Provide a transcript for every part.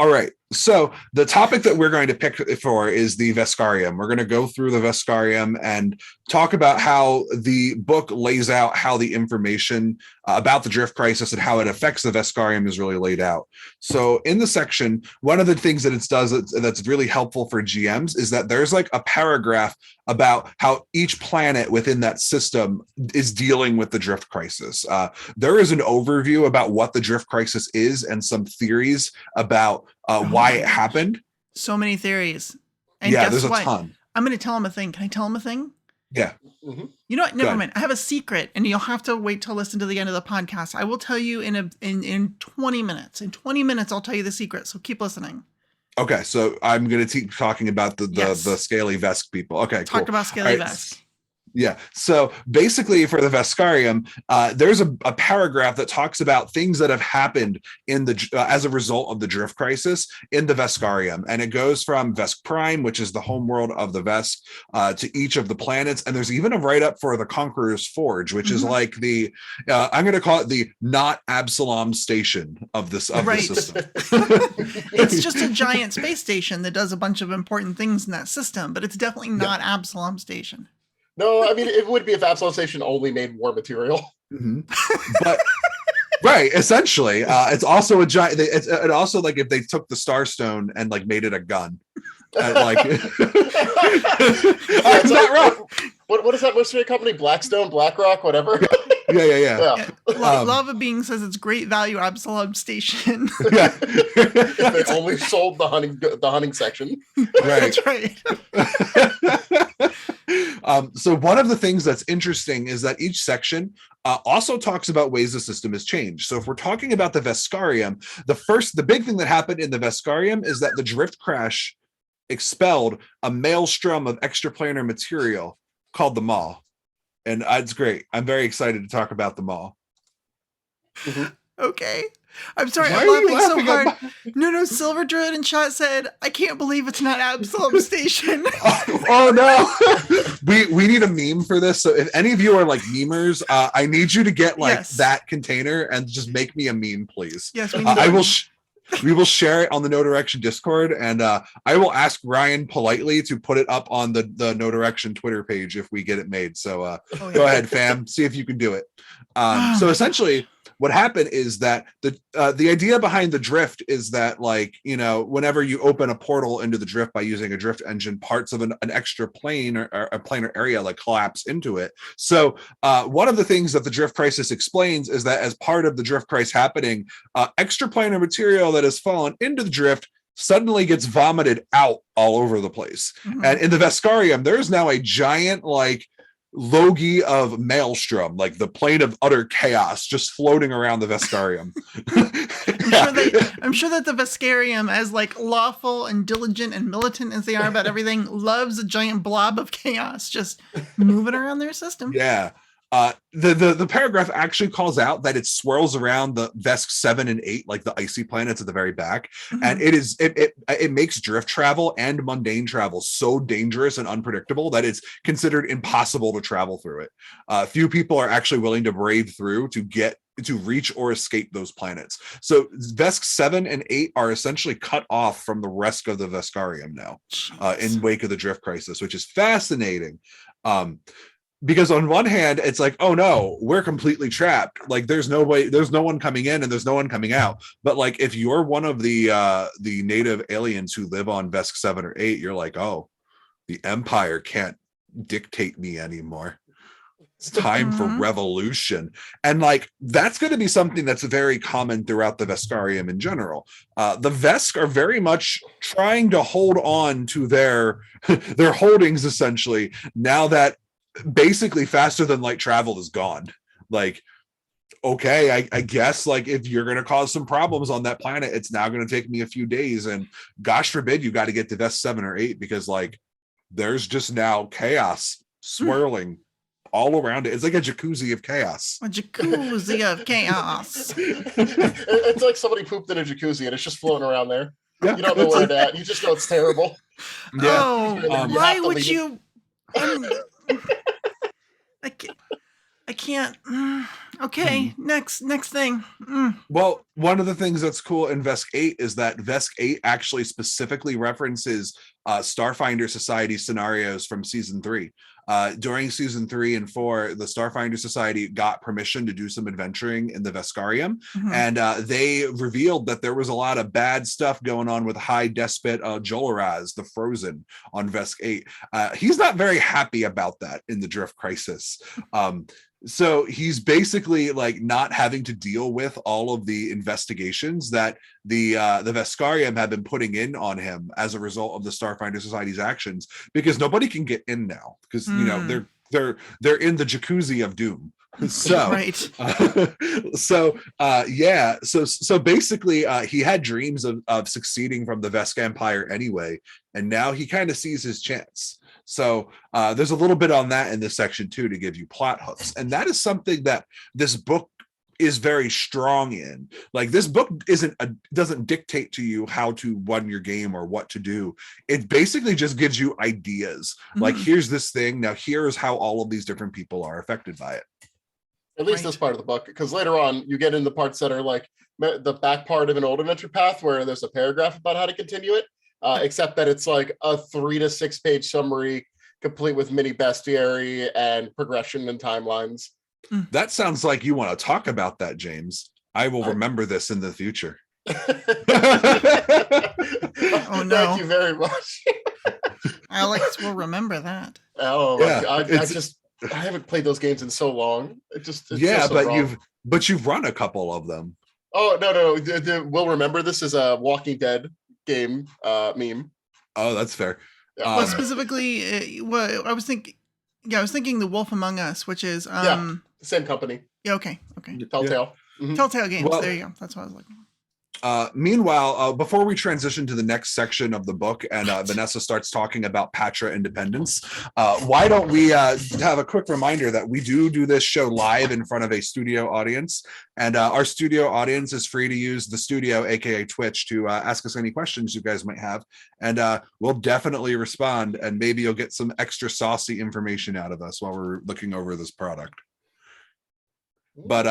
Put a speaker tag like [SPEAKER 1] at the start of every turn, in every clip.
[SPEAKER 1] All right. So the topic that we're going to pick for is the Veskarium. We're going to go through the Veskarium and talk about how the book lays out how the information about the Drift Crisis and how it affects the Veskarium is really laid out. So in the section, one of the things that it does that's really helpful for GMs is that there's like a paragraph about how each planet within that system is dealing with the Drift Crisis. There is an overview about what the Drift Crisis is and some theories about why it happened.
[SPEAKER 2] So many theories. And
[SPEAKER 1] yeah,
[SPEAKER 2] guess
[SPEAKER 1] there's a
[SPEAKER 2] what?
[SPEAKER 1] ton.
[SPEAKER 2] I'm going to tell him a thing. Can I tell him a thing?
[SPEAKER 1] Yeah.
[SPEAKER 2] Mm-hmm. You know what? Never mind. I have a secret, and you'll have to wait till listen to the end of the podcast. I will tell you in 20 minutes. In 20 minutes, I'll tell you the secret. So keep listening.
[SPEAKER 1] Okay, so I'm going to keep talking about the Scaly Vesk people. Okay,
[SPEAKER 2] Talk about Scaly Vesk.
[SPEAKER 1] Yeah. So basically for the Veskarium, there's a paragraph that talks about things that have happened in the as a result of the Drift Crisis in the Veskarium. And it goes from Vesk Prime, which is the homeworld of the Vesk, to each of the planets. And there's even a write-up for the Conqueror's Forge, which is like the, I'm going to call it the not Absalom station of this the system.
[SPEAKER 2] It's just a giant space station that does a bunch of important things in that system, but it's definitely not Absalom station.
[SPEAKER 3] No, I mean, it would be if Absalom Station only made war material.
[SPEAKER 1] Mm-hmm. But right, essentially, it's also a giant. It's also like if they took the Starstone and like made it a gun. Like, I'm not wrong.
[SPEAKER 3] What is that mystery company? Blackstone, BlackRock, whatever.
[SPEAKER 1] Yeah.
[SPEAKER 2] Lava Being says it's great value Absalom Station.
[SPEAKER 1] Yeah.
[SPEAKER 3] They only sold the hunting section.
[SPEAKER 1] Right.
[SPEAKER 2] That's right.
[SPEAKER 1] So one of the things that's interesting is that each section also talks about ways the system has changed. So if we're talking about the Veskarium, the big thing that happened in the Veskarium is that the Drift Crash expelled a maelstrom of extraplanar material called the Maw. And it's great. I'm very excited to talk about the Maw.
[SPEAKER 2] Mm-hmm. Okay. I'm sorry, I'm laughing so hard. No, Silver Druid in chat said, I can't believe it's not Absalom Station.
[SPEAKER 1] Oh no. We need a meme for this. So if any of you are like memers, I need you to get like that container and just make me a meme, please.
[SPEAKER 2] Yes,
[SPEAKER 1] we will share it on the No Direction Discord, and I will ask Ryan politely to put it up on the No Direction Twitter page if we get it made. So go ahead, fam. See if you can do it. So essentially, what happened is that the idea behind the drift is that, like, you know, whenever you open a portal into the drift by using a drift engine, parts of an extra plane or a planar area like collapse into it. So one of the things that the Drift Crisis explains is that as part of the Drift Crisis happening, extra planar material that has fallen into the drift suddenly gets vomited out all over the place. Mm-hmm. And in the Veskarium, there's now a giant like Logi of Maelstrom, like the plane of utter chaos, just floating around the Veskarium.
[SPEAKER 2] I'm sure that the Veskarium, as like lawful and diligent and militant as they are about everything, loves a giant blob of chaos just moving around their system.
[SPEAKER 1] Yeah. The paragraph actually calls out that it swirls around the Vesk 7 and 8, like the icy planets at the very back. Mm-hmm. And it makes drift travel and mundane travel so dangerous and unpredictable that it's considered impossible to travel through it. Few people are actually willing to brave through to reach or escape those planets. So Vesk 7 and 8 are essentially cut off from the rest of the Veskarium now, in wake of the Drift Crisis, which is fascinating. Because on one hand, it's like, oh no, we're completely trapped. Like there's no one coming in and there's no one coming out. But like if you're one of the native aliens who live on Vesk 7 or 8, you're like, oh, the Empire can't dictate me anymore. It's time for revolution. And like that's going to be something that's very common throughout the Veskarium in general. The Vesk are very much trying to hold on to their holdings essentially now that basically faster than light travel is gone. Like, okay, I guess like if you're going to cause some problems on that planet, it's now going to take me a few days, and gosh forbid you got to get to Vesk 7 or 8 because like there's just now chaos swirling all around it. It's like a jacuzzi of chaos.
[SPEAKER 2] A jacuzzi of chaos.
[SPEAKER 3] It's like somebody pooped in a jacuzzi and it's just floating around there. Yeah, you don't know where it's at. You just know it's terrible.
[SPEAKER 1] Yeah.
[SPEAKER 2] Oh, why would you? I can't. Okay, next thing.
[SPEAKER 1] Well, one of the things that's cool in Vesk 8 is that Vesk 8 actually specifically references Starfinder Society scenarios from season 3. During season 3 and 4, the Starfinder Society got permission to do some adventuring in the Veskarium, and they revealed that there was a lot of bad stuff going on with High Despot Jolaraz, the Frozen, on Vesk 8. He's not very happy about that in the Drift Crisis. So he's basically like not having to deal with all of the investigations that the Veskarium have been putting in on him as a result of the Starfinder Society's actions, because nobody can get in now because you know they're in the jacuzzi of doom. So
[SPEAKER 2] right.
[SPEAKER 1] So basically he had dreams of succeeding from the Vesk Empire anyway, and now he kind of sees his chance. So there's a little bit on that in this section too, to give you plot hooks. And that is something that this book is very strong in. Like, this book doesn't dictate to you how to run your game or what to do. It basically just gives you ideas. Like, here's this thing. Now here's how all of these different people are affected by it.
[SPEAKER 3] At least this part of the book, because later on you get into parts that are like the back part of an old adventure path where there's a paragraph about how to continue it. Except that it's like a 3 to 6 page summary, complete with mini bestiary and progression and timelines.
[SPEAKER 1] That sounds like you want to talk about that, James. I will remember this in the future.
[SPEAKER 2] Oh no!
[SPEAKER 3] Thank you very much.
[SPEAKER 2] Alex will remember that.
[SPEAKER 3] Oh yeah, I haven't played those games in so long. It's
[SPEAKER 1] but you've run a couple of them.
[SPEAKER 3] Oh no! We'll remember this as a Walking Dead game meme.
[SPEAKER 1] Oh, that's fair.
[SPEAKER 2] Well, specifically, I was thinking The Wolf Among Us, which is
[SPEAKER 3] same company.
[SPEAKER 2] Yeah, okay.
[SPEAKER 3] Telltale.
[SPEAKER 2] Yeah. Telltale Games. Well, there you go. That's what I was looking for.
[SPEAKER 1] Meanwhile, before we transition to the next section of the book and Vanessa starts talking about Patra independence, why don't we have a quick reminder that we do this show live in front of a studio audience, and our studio audience is free to use the studio, aka Twitch, to ask us any questions you guys might have, and we'll definitely respond, and maybe you'll get some extra saucy information out of us while we're looking over this product. But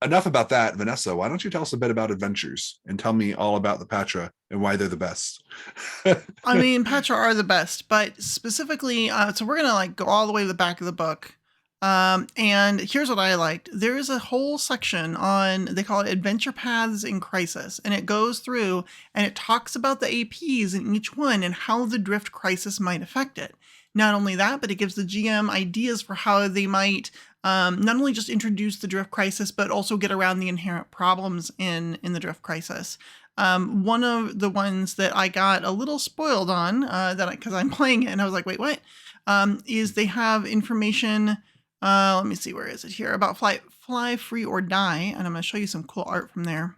[SPEAKER 1] enough about that. Vanessa, why don't you tell us a bit about adventures and tell me all about the Patra and why they're the best?
[SPEAKER 2] I mean, Patra are the best, but specifically, so we're going to go all the way to the back of the book. And here's what I liked. There is a whole section on, they call it Adventure Paths in Crisis. And it goes through and it talks about the APs in each one and how the drift crisis might affect it. Not only that, but it gives the GM ideas for how they might not only just introduce the drift crisis, but also get around the inherent problems in the drift crisis. One of the ones that I got a little spoiled on, because I'm playing it and I was like, wait, what? Is they have information, let me see, where is it here? About fly, free, or die. And I'm going to show you some cool art from there.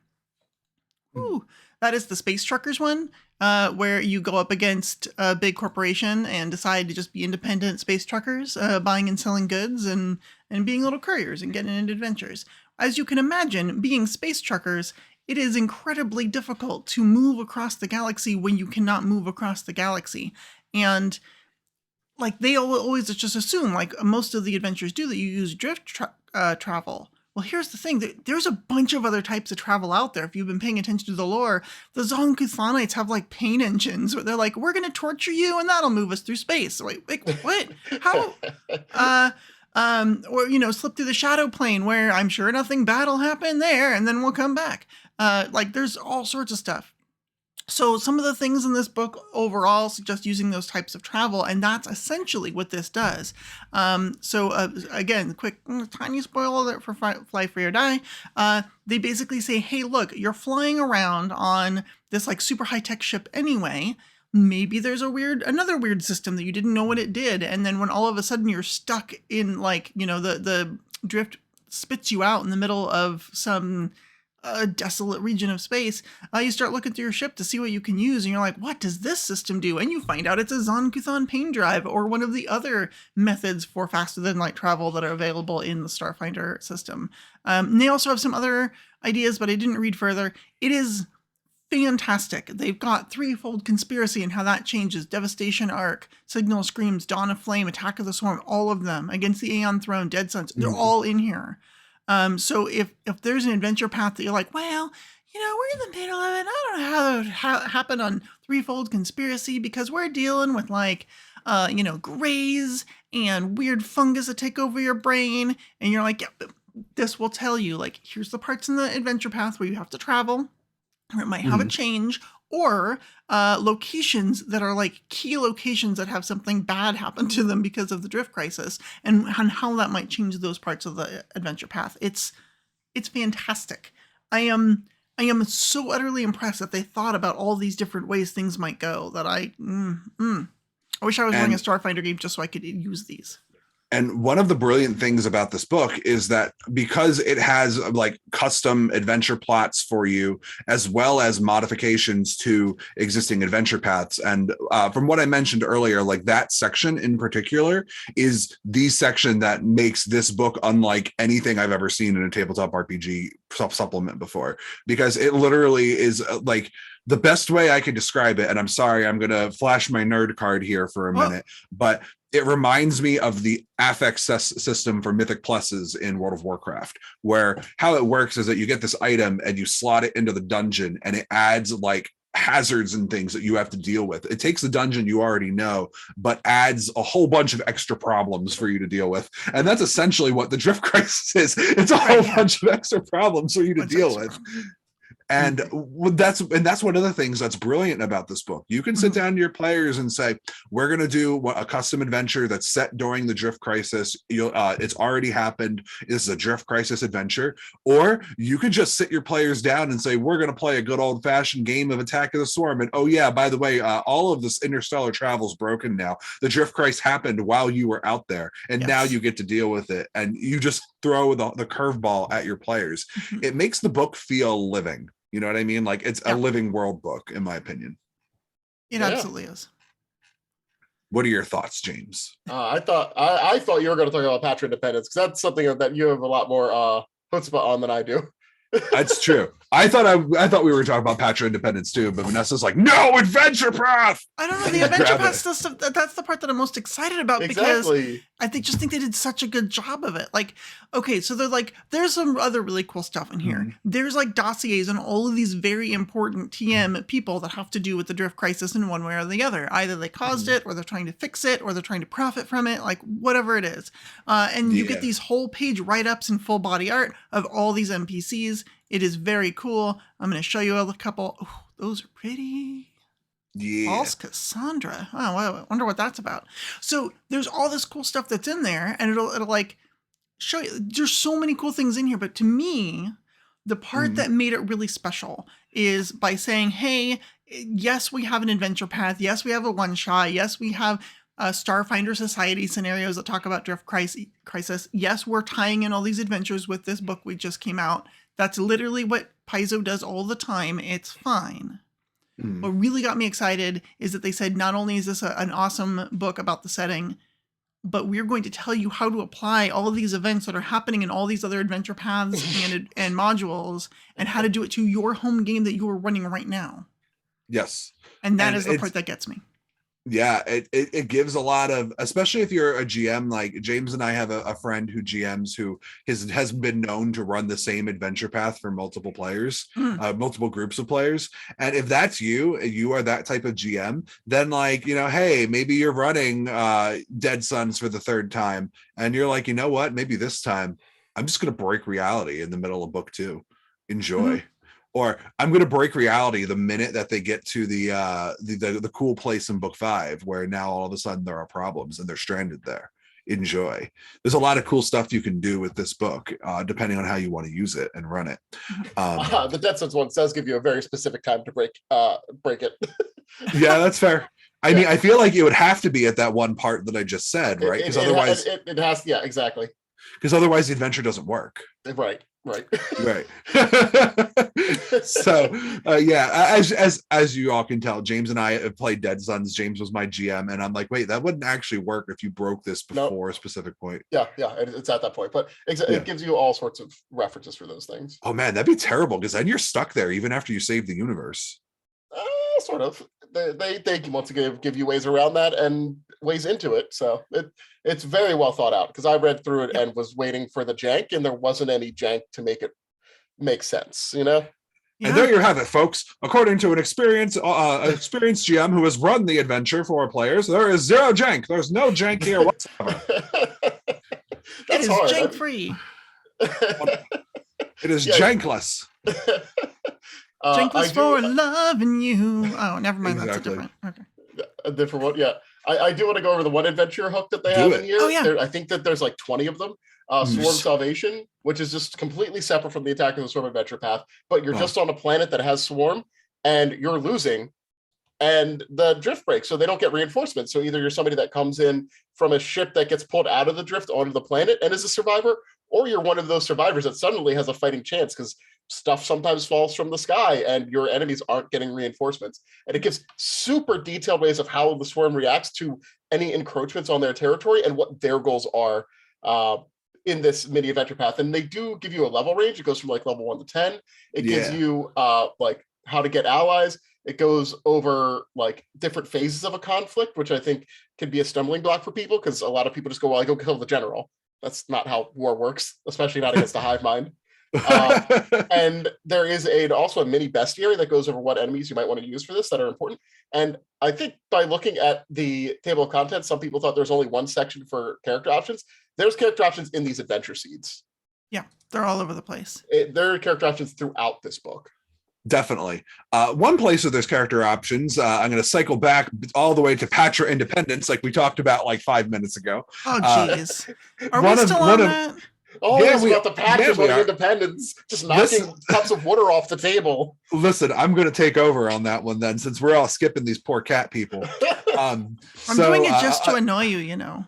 [SPEAKER 2] Ooh, that is the Space Truckers one. Where you go up against a big corporation and decide to just be independent space truckers, buying and selling goods and being little couriers and getting into adventures. As you can imagine, being space truckers, it is incredibly difficult to move across the galaxy when you cannot move across the galaxy. And they always just assume, most of the adventures do, that you use drift travel. Well, here's the thing. There's a bunch of other types of travel out there. If you've been paying attention to the lore, the Zonkuthonites have pain engines where they're like, we're going to torture you and that'll move us through space. What? How? Or, slip through the shadow plane where I'm sure nothing bad will happen there and then we'll come back. There's all sorts of stuff. So some of the things in this book overall suggest using those types of travel, and that's essentially what this does. Again, quick, tiny spoiler alert for Fly Free or Die. They basically say, hey, look, you're flying around on this super high-tech ship anyway. Maybe there's another weird system that you didn't know what it did, and then when all of a sudden you're stuck in the drift spits you out in the middle of some desolate region of space, you start looking through your ship to see what you can use, and you're like, what does this system do? And you find out it's a Zonkuthon pain drive, or one of the other methods for faster than light travel that are available in the Starfinder system. And they also have some other ideas, but I didn't read further. It is fantastic. They've got Threefold Conspiracy and how that changes, Devastation Arc, Signal Screams, Dawn of Flame, Attack of the Swarm, all of them, Against the Aeon Throne, Dead Suns, they're all in here. So if there's an adventure path that you're like, well, we're in the middle of it, I don't know how that would happen on Threefold Conspiracy because we're dealing with grays and weird fungus that take over your brain, and you're like, yeah, but this will tell you, like, here's the parts in the adventure path where you have to travel, or it might have a change, or locations that are like key locations that have something bad happen to them because of the drift crisis, and how that might change those parts of the adventure path. It's fantastic. I am so utterly impressed that they thought about all these different ways things might go that I wish I was running a Starfinder game just so I could use these.
[SPEAKER 1] And one of the brilliant things about this book is that because it has like custom adventure plots for you, as well as modifications to existing adventure paths. And from what I mentioned earlier, like that section in particular is the section that makes this book unlike anything I've ever seen in a tabletop RPG supplement before, because it literally is like the best way I could describe it. And I'm sorry, I'm going to flash my nerd card here for a minute, but it reminds me of the affect system for Mythic Pluses in World of Warcraft, where how it works is that you get this item and you slot it into the dungeon, and it adds like hazards and things that you have to deal with. It takes the dungeon you already know, but adds a whole bunch of extra problems for you to deal with. And that's essentially what the Drift Crisis is. It's a whole bunch of extra problems for you to deal with. And that's one of the things that's brilliant about this book. You can sit down to your players and say, we're going to do a custom adventure that's set during the Drift Crisis. It's already happened. This is a Drift Crisis adventure. Or you can just sit your players down and say, we're going to play a good old fashioned game of Attack of the Swarm. And oh yeah, by the way, all of this interstellar travel is broken now. The Drift Crisis happened while you were out there, and now you get to deal with it. And you just throw the curveball at your players. It makes the book feel living. You know what I mean? Like it's a living world book, in my opinion.
[SPEAKER 2] It absolutely is.
[SPEAKER 1] What are your thoughts, James?
[SPEAKER 3] I thought you were going to talk about Patron Independence, because that's something that you have a lot more chutzpah on than I do.
[SPEAKER 1] That's true. I thought we were talking about Patron Independence too, but Vanessa's like, no, adventure path.
[SPEAKER 2] I don't know, the adventure path stuff. That's the part that I'm most excited about, because I just think they did such a good job of it. Like, okay, so they're like, there's some other really cool stuff in here. There's like dossiers on all of these very important TM people that have to do with the Drift Crisis in one way or the other. Either they caused it, or they're trying to fix it, or they're trying to profit from it, like whatever it is. And you get these whole page write-ups and full body art of all these NPCs. It is very cool. I'm going to show you a couple. Oh, those are pretty.
[SPEAKER 1] Yeah.
[SPEAKER 2] False Cassandra. Oh, I wonder what that's about. So there's all this cool stuff that's in there, and it'll like show you. There's so many cool things in here, but to me, the part that made it really special is by saying, hey, yes, we have an adventure path. Yes, we have a one shot. Yes, we have Starfinder Society scenarios that talk about Drift Crisis. Yes, we're tying in all these adventures with this book we just came out. That's literally what Paizo does all the time. It's fine. What really got me excited is that they said, not only is this an awesome book about the setting, but we're going to tell you how to apply all of these events that are happening in all these other adventure paths and modules, and how to do it to your home game that you are running right now.
[SPEAKER 1] Yes.
[SPEAKER 2] And that is the part that gets me.
[SPEAKER 1] Yeah, it gives a lot of, especially if you're a GM, like James and I have a friend who GMs who has been known to run the same adventure path for multiple players, multiple groups of players. And if that's you are that type of GM, then like, hey, maybe you're running Dead Suns for the third time, and you're like, you know what, maybe this time I'm just going to break reality in the middle of book 2. Enjoy. Or I'm going to break reality the minute that they get to the cool place in book 5, where now all of a sudden there are problems and they're stranded there. Enjoy. There's a lot of cool stuff you can do with this book, depending on how you want to use it and run it.
[SPEAKER 3] The Dead Sense one does give you a very specific time to break it.
[SPEAKER 1] Yeah, that's fair. I mean, I feel like it would have to be at that one part that I just said, right? Because otherwise,
[SPEAKER 3] it has. Yeah, exactly.
[SPEAKER 1] Because otherwise, the adventure doesn't work.
[SPEAKER 3] Right. Right.
[SPEAKER 1] Right. So yeah, as you all can tell, James and I have played Dead Sons. James was my GM, and I'm like, wait, that wouldn't actually work if you broke this before a specific point.
[SPEAKER 3] Yeah, it's at that point, but it gives you all sorts of references for those things.
[SPEAKER 1] Oh man, that'd be terrible because then you're stuck there even after you save the universe.
[SPEAKER 3] Sort of. They want to give you ways around that and ways into it, so it's very well thought out. Because I read through it and was waiting for the jank, and there wasn't any jank to make it make sense, you know.
[SPEAKER 1] Yeah. And there you have it, folks. According to an experienced GM who has run the adventure for players, there is zero jank. There's no jank here whatsoever.
[SPEAKER 2] It is jank free.
[SPEAKER 1] It is jankless.
[SPEAKER 2] Jankless for loving you. Oh, never mind. Exactly. That's a different. Okay.
[SPEAKER 3] A different one. Yeah. I do want to go over the one adventure hook that they have in here.
[SPEAKER 2] Oh, yeah.
[SPEAKER 3] I think that there's like 20 of them. Swarm Salvation, which is just completely separate from the Attack of the Swarm adventure path, but you're just on a planet that has Swarm and you're losing, and the drift breaks, so they don't get reinforcements. So either you're somebody that comes in from a ship that gets pulled out of the drift onto the planet and is a survivor, or you're one of those survivors that suddenly has a fighting chance because stuff sometimes falls from the sky and your enemies aren't getting reinforcements. And it gives super detailed ways of how the Swarm reacts to any encroachments on their territory and what their goals are in this mini adventure path. And they do give you a level range. It goes from like level 1 to 10. It gives you like how to get allies. It goes over like different phases of a conflict, which I think could be a stumbling block for people because a lot of people just go, well, I go kill the general. That's not how war works, especially not against the hive mind. And there is also a mini bestiary that goes over what enemies you might want to use for this that are important. And I think by looking at the table of contents, some people thought there's only one section for character options. There's character options in these adventure seeds.
[SPEAKER 2] Yeah, they're all over the place.
[SPEAKER 3] There are character options throughout this book.
[SPEAKER 1] Definitely. One place where there's character options, I'm going to cycle back all the way to Patra Independence, like we talked about like 5 minutes ago.
[SPEAKER 2] Oh, jeez. Are we still on that?
[SPEAKER 3] Oh, yeah, we got the Patras on Independence, just knocking cups of water off the table.
[SPEAKER 1] Listen, I'm going to take over on that one then, since we're all skipping these poor cat people.
[SPEAKER 2] I'm doing it just to annoy you, you know.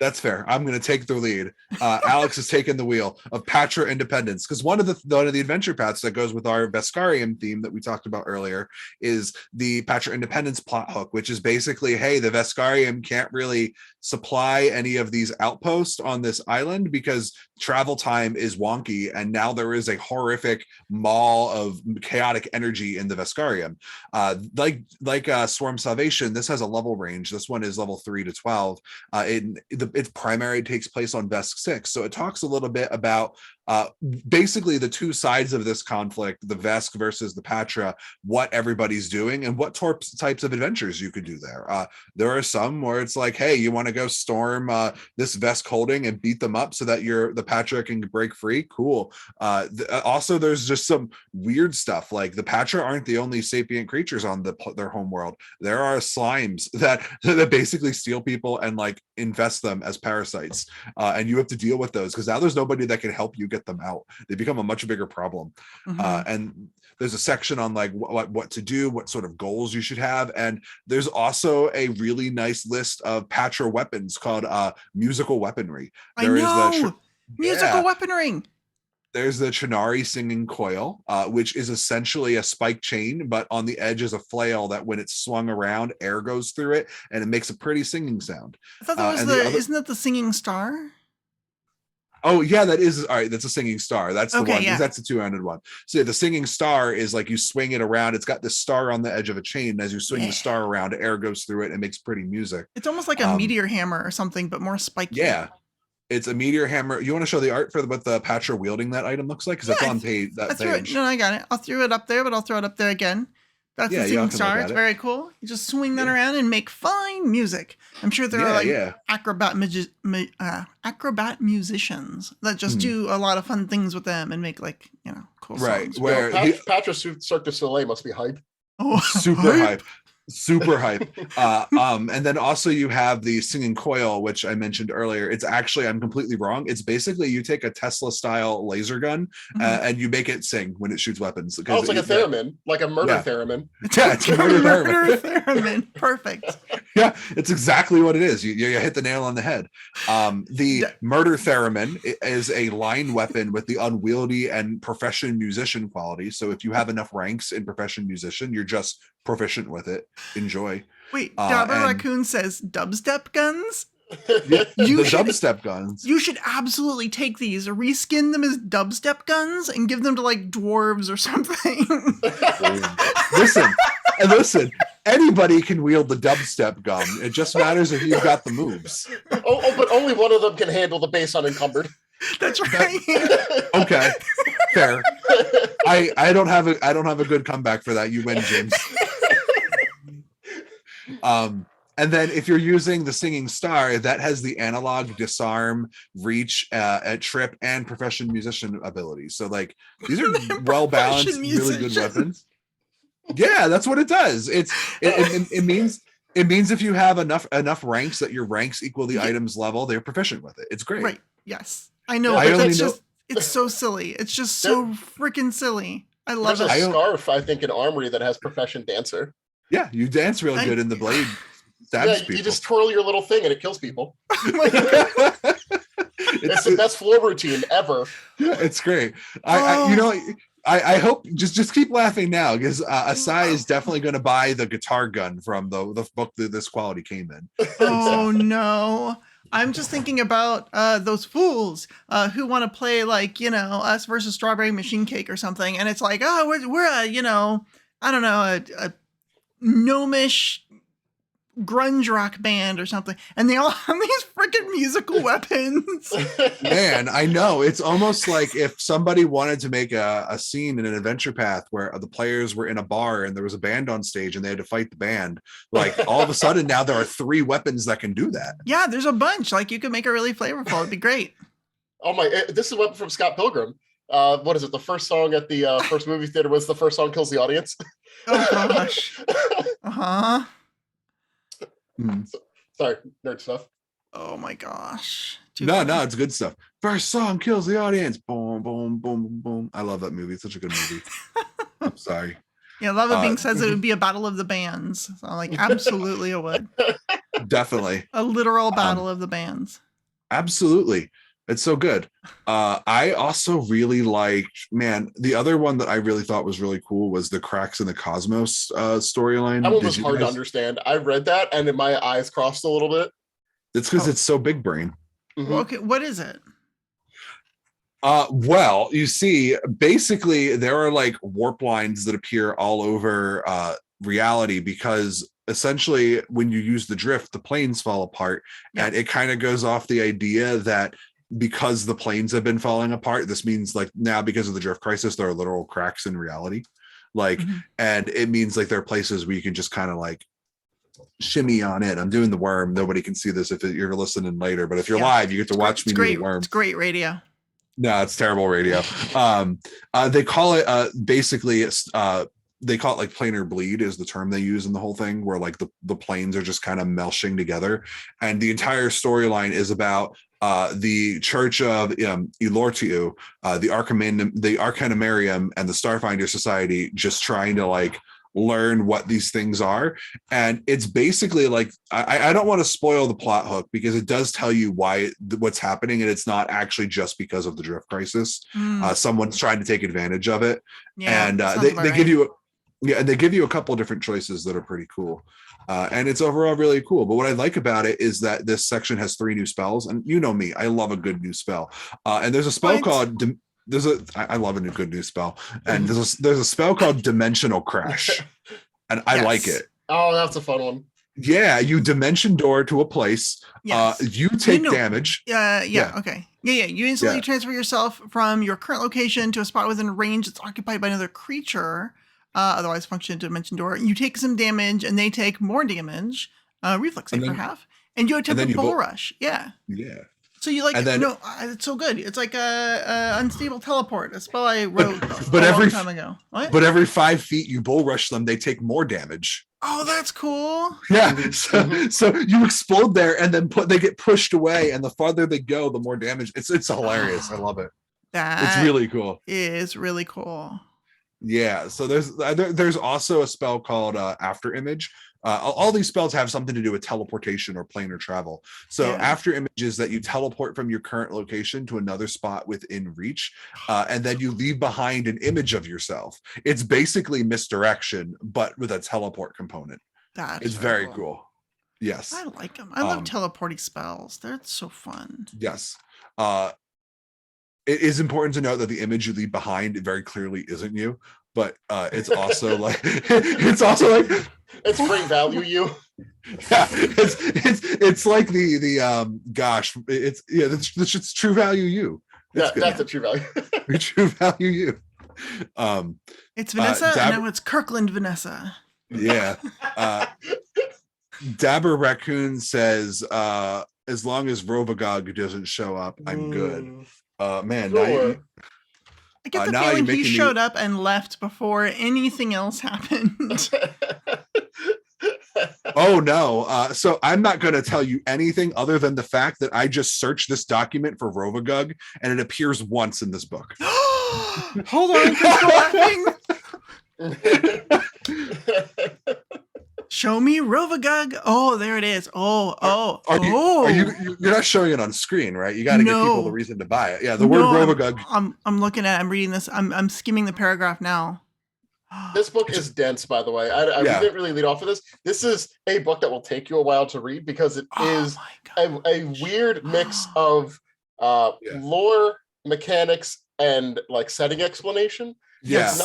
[SPEAKER 1] That's fair. I'm going to take the lead. Alex is taking the wheel of Patra Independence, because one of the adventure paths that goes with our Veskarium theme that we talked about earlier is the Patra Independence plot hook, which is basically, hey, the Veskarium can't really supply any of these outposts on this island because travel time is wonky, and now there is a horrific maw of chaotic energy in the Veskarium. Like Swarm Salvation, this has a level range. This one is level 3 to 12. Its primary takes place on Vesk 6, so it talks a little bit about basically the two sides of this conflict, the Vesk versus the Patra, what everybody's doing and what types of adventures you could do there. There are some where it's like, hey, you want to go storm this Vesk holding and beat them up so that the Patra can break free. Cool. Also, there's just some weird stuff, like the Patra aren't the only sapient creatures on their homeworld. There are slimes that basically steal people and like infest them as parasites, and you have to deal with those because now there's nobody that can help you get them out. They become a much bigger problem. And there's a section on like what to do, what sort of goals you should have, and there's also a really nice list of Patra weapons called musical weaponry.
[SPEAKER 2] Musical weaponry.
[SPEAKER 1] There's the Chinari singing coil, which is essentially a spike chain, but on the edge is a flail that when it's swung around, air goes through it, and it makes a pretty singing sound.
[SPEAKER 2] I thought that was isn't that the singing star?
[SPEAKER 1] Oh yeah, that is all right. That's a singing star. That's the one.
[SPEAKER 2] Yeah.
[SPEAKER 1] That's the two-handed one. So yeah, the singing star is like you swing it around. It's got this star on the edge of a chain. And as you swing the star around, air goes through it and makes pretty music.
[SPEAKER 2] It's almost like a meteor hammer or something, but more spiky.
[SPEAKER 1] Yeah, it's a meteor hammer. You want to show the art for what the Patra wielding that item looks like? Because it's on page.
[SPEAKER 2] No, I got it. I'll throw it up there, but I'll throw it up there again. That's the singing star. It's very cool. You just swing that around and make fine music. I'm sure there are acrobat musicians that just do a lot of fun things with them and make cool songs.
[SPEAKER 3] Where Patra Cirque du Soleil must be hype.
[SPEAKER 1] Oh, super hype. Super hype. And then also you have the singing coil, which I mentioned earlier. It's actually, I'm completely wrong. It's basically you take a Tesla style laser gun and you make it sing when it shoots weapons.
[SPEAKER 3] Oh, it's like a theremin, like a murder
[SPEAKER 1] Yeah.
[SPEAKER 3] theremin.
[SPEAKER 1] Yeah, it's a murder theremin.
[SPEAKER 2] theremin. Perfect.
[SPEAKER 1] Yeah, it's exactly what it is. You hit the nail on the head. The murder theremin is a line weapon with the unwieldy and profession musician quality. So if you have enough ranks in profession musician, you're just proficient with it. Enjoy.
[SPEAKER 2] Wait, Dabber Raccoon says dubstep guns?
[SPEAKER 1] Yeah, the dubstep guns.
[SPEAKER 2] You should absolutely take these, reskin them as dubstep guns, and give them to like dwarves or something.
[SPEAKER 1] Listen. Anybody can wield the dubstep gun. It just matters if you've got the moves.
[SPEAKER 3] Oh, but only one of them can handle the bass unencumbered.
[SPEAKER 2] That's right.
[SPEAKER 1] Okay, fair. I don't have a good comeback for that. You win, James. And then if you're using the singing star, that has the analog, disarm, reach, trip, and profession musician abilities. So like these are well balanced, really good weapons. Yeah, that's what it does. It means if you have enough ranks that your ranks equal the item's level, they're proficient with it. It's great.
[SPEAKER 2] Right. Yes. I know, but it's so silly. It's just so freaking silly. I love it.
[SPEAKER 3] There's a scarf, I think, in Armory that has profession dancer.
[SPEAKER 1] Yeah, you dance real good in the blade.
[SPEAKER 3] You just twirl your little thing and it kills people.
[SPEAKER 1] It's
[SPEAKER 3] the best floor routine ever.
[SPEAKER 1] Yeah, it's great. I hope just keep laughing now because Asai is definitely going to buy the guitar gun from the book that this quality came in.
[SPEAKER 2] Oh no. I'm just thinking about those fools who want to play like, Us versus Strawberry Machine Cake or something. And it's like, oh, we're a gnomish grunge rock band or something, and they all have these freaking musical weapons.
[SPEAKER 1] Man, I know. It's almost like if somebody wanted to make a scene in an adventure path where the players were in a bar and there was a band on stage and they had to fight the band, like all of a sudden now there are 3 weapons that can do that.
[SPEAKER 2] Yeah, there's a bunch. Like you could make it really flavorful. It'd be great.
[SPEAKER 3] Oh my, this is a weapon from Scott Pilgrim. What is it? The first song at the first movie theater was the first song kills the audience.
[SPEAKER 2] Oh gosh. Uh-huh.
[SPEAKER 3] Sorry, nerd stuff.
[SPEAKER 2] Oh my gosh.
[SPEAKER 1] No, it's good stuff. First song kills the audience. Boom, boom, boom, boom. I love that movie. It's such a good movie. I'm sorry.
[SPEAKER 2] Yeah, Lava Bing says it would be a battle of the bands. So like, absolutely it would.
[SPEAKER 1] Definitely.
[SPEAKER 2] A literal battle of the bands.
[SPEAKER 1] Absolutely. It's so good. I also really liked, the other one that I really thought was really cool was the Cracks in the Cosmos storyline.
[SPEAKER 3] That one was hard to understand. I read that and my eyes crossed a little bit.
[SPEAKER 1] It's because it's so big brain.
[SPEAKER 2] Mm-hmm. Okay, what is it?
[SPEAKER 1] Well, you see, basically there are like warp lines that appear all over reality because essentially when you use the drift, the planes fall apart. Yeah. And it kind of goes off the idea that because the planes have been falling apart, this means like now because of the drift crisis, there are literal cracks in reality. Like, and it means like there are places where you can just kind of like shimmy on it. I'm doing the worm. Nobody can see this if you're listening later, but if you're live, you get to watch me do the worm.
[SPEAKER 2] It's great radio.
[SPEAKER 1] No, it's terrible radio. They call it basically they call it like planar bleed is the term they use in the whole thing, where like the planes are just kind of melshing together, and the entire storyline is about the Church of Elortiu, the Arcanumarium, and the Starfinder Society just trying to like learn what these things are. And it's basically like I don't want to spoil the plot hook because it does tell you what's happening, and it's not actually just because of the drift crisis. Someone's trying to take advantage of it. Yeah, and they give you they give you a couple of different choices that are pretty cool. And it's overall really cool. But what I like about it is that this section has 3 new spells, and you know me, I love a good new spell. And there's a spell called I love a good new spell, and there's a spell called Dimensional Crash, and I like it.
[SPEAKER 3] Oh, that's a fun one.
[SPEAKER 1] Yeah, you dimension door to a place. Yes. You take damage.
[SPEAKER 2] Okay. Yeah. You instantly transfer yourself from your current location to a spot within range that's occupied by another creature. Otherwise function dimension door. You take some damage, and they take more damage. Reflex save for half, and you attempt a bull rush. Yeah. So you like
[SPEAKER 1] And then-
[SPEAKER 2] no? It's so good. It's like a unstable teleport. A spell I wrote
[SPEAKER 1] but
[SPEAKER 2] a
[SPEAKER 1] every-
[SPEAKER 2] long time ago. What?
[SPEAKER 1] But every 5 feet you bull rush them, they take more damage.
[SPEAKER 2] Oh, that's cool.
[SPEAKER 1] Yeah,
[SPEAKER 3] Mhm.
[SPEAKER 1] so you explode there, and then they get pushed away, and the farther they go, the more damage. It's hilarious. I love it.
[SPEAKER 2] That
[SPEAKER 1] It's really cool.
[SPEAKER 2] is really cool.
[SPEAKER 1] Yeah. So there's also a spell called After Image. All these spells have something to do with teleportation or planar travel. So
[SPEAKER 2] Yeah.
[SPEAKER 1] After Image is that you teleport from your current location to another spot within reach, and then you leave behind an image of yourself. It's basically misdirection, but with a teleport component.
[SPEAKER 2] That
[SPEAKER 1] It's
[SPEAKER 2] is
[SPEAKER 1] very cool. Yes.
[SPEAKER 2] I like them. I love teleporting spells. They're so fun.
[SPEAKER 1] Yes. It is important to note that the image you leave behind very clearly isn't you, but it's also like
[SPEAKER 3] It's great value, you.
[SPEAKER 1] yeah, it's like the gosh, it's true value you. It's
[SPEAKER 3] Yeah,
[SPEAKER 1] good.
[SPEAKER 3] that's a true value.
[SPEAKER 1] True value you.
[SPEAKER 2] It's Vanessa, and now it's Kirkland Vanessa.
[SPEAKER 1] Yeah. Dabber Raccoon says, as long as Rovagog doesn't show up, I'm good. Man, now
[SPEAKER 3] Sure.
[SPEAKER 2] I get the
[SPEAKER 1] now
[SPEAKER 2] feeling
[SPEAKER 1] you're
[SPEAKER 2] he
[SPEAKER 1] making
[SPEAKER 2] showed up and left before anything else happened.
[SPEAKER 1] oh no. So I'm not going to tell you anything other than the fact that I just searched this document for Rovagug, and it appears once in this book.
[SPEAKER 2] Hold on, Crystal laughing. Show me Rovagug. Oh, there it is. Oh.
[SPEAKER 1] You're not showing it on screen, right? You got to give people the reason to buy it. Yeah, the word Rovagug.
[SPEAKER 2] I'm looking at. I'm reading this. I'm skimming the paragraph now.
[SPEAKER 3] This book is dense, by the way. We didn't really lead off of this. This is a book that will take you a while to read because it is a weird mix of lore, mechanics, and like setting explanation.
[SPEAKER 1] Yeah.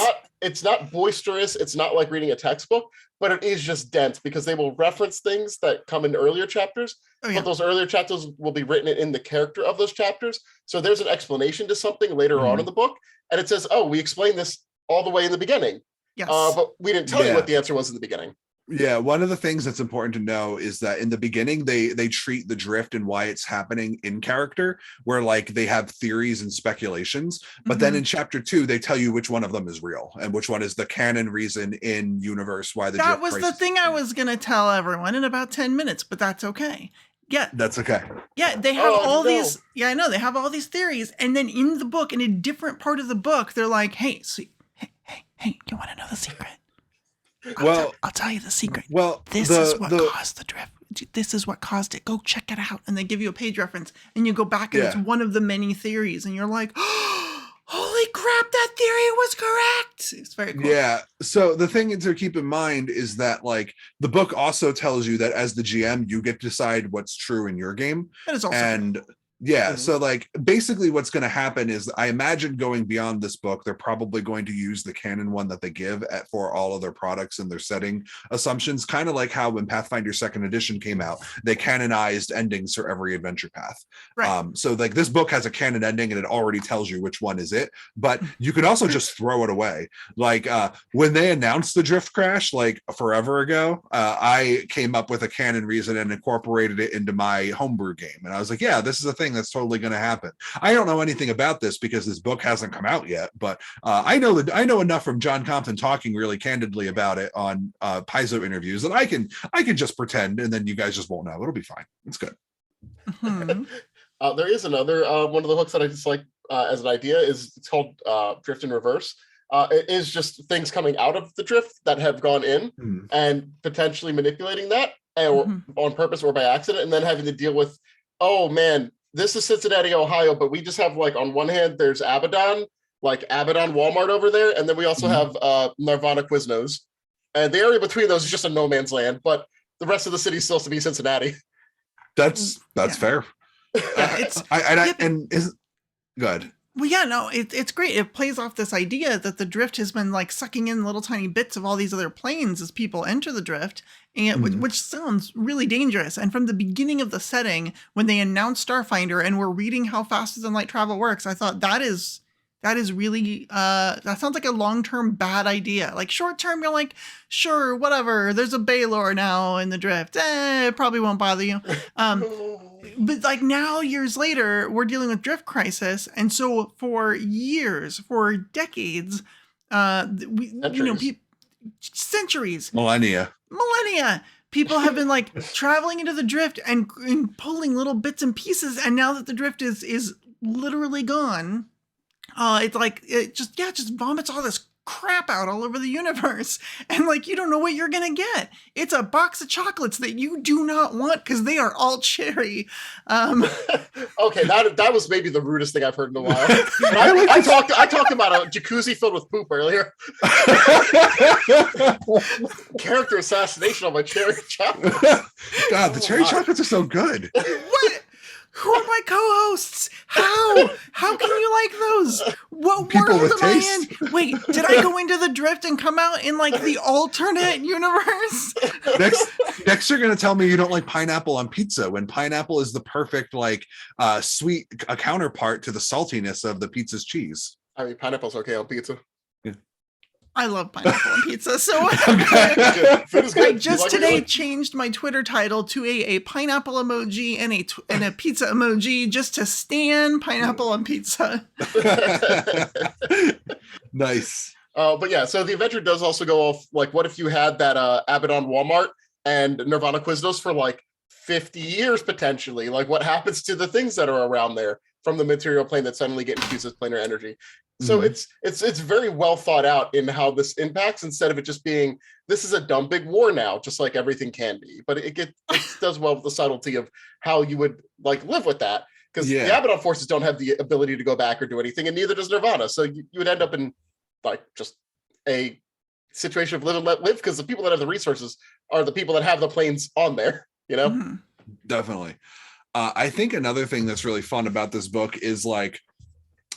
[SPEAKER 3] It's not boisterous. It's not like reading a textbook, but it is just dense because they will reference things that come in earlier chapters. But those earlier chapters will be written in the character of those chapters. So there's an explanation to something later on in the book, and it says, "Oh, we explained this all the way in the beginning."
[SPEAKER 2] Yes.
[SPEAKER 3] But we didn't tell you what the answer was in the beginning.
[SPEAKER 1] Yeah, one of the things that's important to know is that in the beginning they treat the drift and why it's happening in character, where like they have theories and speculations, but then in chapter 2 they tell you which one of them is real and which one is the canon reason in universe why the
[SPEAKER 2] that
[SPEAKER 1] drift
[SPEAKER 2] was the
[SPEAKER 1] crisis
[SPEAKER 2] thing I was gonna tell everyone in about 10 minutes, but that's okay. Yeah,
[SPEAKER 1] that's okay.
[SPEAKER 2] Yeah, they have these. Yeah, I know they have all these theories, and then in the book, in a different part of the book, they're like, "Hey, hey, you want to know the secret? I'll tell you the secret.
[SPEAKER 1] Well,
[SPEAKER 2] this is what caused the drift. This is what caused it. Go check it out." And they give you a page reference, and you go back, and it's one of the many theories, and you're like, "Holy crap, that theory was correct!" It's very cool.
[SPEAKER 1] Yeah. So the thing to keep in mind is that like the book also tells you that as the GM, you get to decide what's true in your game,
[SPEAKER 2] That is also true.
[SPEAKER 1] Yeah, so like basically what's going to happen is I imagine going beyond this book, they're probably going to use the canon one that they give for all of their products and their setting assumptions, kind of like how when Pathfinder 2nd edition came out, they canonized endings for every adventure path.
[SPEAKER 2] Right.
[SPEAKER 1] So like this book has a canon ending and it already tells you which one is it, but you can also just throw it away. Like when they announced the drift crash like forever ago, I came up with a canon reason and incorporated it into my homebrew game. And I was like, yeah, this is a thing that's totally going to happen. I don't know anything about this because this book hasn't come out yet, but I know enough from John Compton talking really candidly about it on Paizo interviews that I can just pretend, and then you guys just won't know. It'll be fine. It's good.
[SPEAKER 3] There is another one of the hooks that I just like as an idea it's called Drift in Reverse. It is just things coming out of the drift that have gone in and potentially manipulating that on purpose or by accident, and then having to deal with, oh man, this is Cincinnati, Ohio, but we just have like on one hand there's Abaddon Walmart over there, and then we also have Nirvana Quiznos, and the area between those is just a no man's land, but the rest of the city still has to be Cincinnati.
[SPEAKER 1] That's fair. Good.
[SPEAKER 2] Well, yeah, no, it's great. It plays off this idea that the drift has been like sucking in little tiny bits of all these other planes as people enter the drift, and which sounds really dangerous. And from the beginning of the setting, when they announced Starfinder and we're reading how faster than light travel works, I thought that is that is really, that sounds like a long-term bad idea. Like short-term, you're like, sure, whatever. There's a Baylor now in the drift. It probably won't bother you. But like now, years later, we're dealing with drift crisis. And so for years, for decades, centuries,
[SPEAKER 1] millennia,
[SPEAKER 2] people have been like traveling into the drift and pulling little bits and pieces. And now that the drift is literally gone, it's like it just vomits all this crap out all over the universe, and like you don't know what you're gonna get. It's a box of chocolates that you do not want because they are all cherry.
[SPEAKER 3] Okay, that was maybe the rudest thing I've heard in a while. I talked about a jacuzzi filled with poop earlier. Character assassination on my cherry chocolates.
[SPEAKER 1] God, the cherry chocolates are so good.
[SPEAKER 2] What? Who are my co-hosts? How can you like those? What
[SPEAKER 1] People
[SPEAKER 2] world
[SPEAKER 1] with
[SPEAKER 2] am
[SPEAKER 1] taste.
[SPEAKER 2] I in? Wait, did I go into the drift and come out in like the alternate universe?
[SPEAKER 1] Next you're gonna tell me you don't like pineapple on pizza when pineapple is the perfect like sweet counterpart to the saltiness of the pizza's cheese.
[SPEAKER 3] I mean, pineapple's okay on pizza.
[SPEAKER 2] I love pineapple on pizza, so
[SPEAKER 3] Food is good.
[SPEAKER 2] I just today changed my Twitter title to a pineapple emoji and a pizza emoji just to stan pineapple on pizza.
[SPEAKER 1] Nice.
[SPEAKER 3] But yeah, so the adventure does also go off, like, what if you had that Abaddon Walmart and Nirvana Quiznos for like 50 years potentially? Like, what happens to the things that are around there from the material plane that suddenly get infused with planar energy? So it's very well thought out in how this impacts, instead of it just being, this is a dumb big war now, just like everything can be. But it does well with the subtlety of how you would like live with that, because the Abaddon forces don't have the ability to go back or do anything, and neither does Nirvana. So you would end up in like just a situation of live and let live, because the people that have the resources are the people that have the planes on there, you know?
[SPEAKER 2] Mm-hmm.
[SPEAKER 1] Definitely. I think another thing that's really fun about this book is like,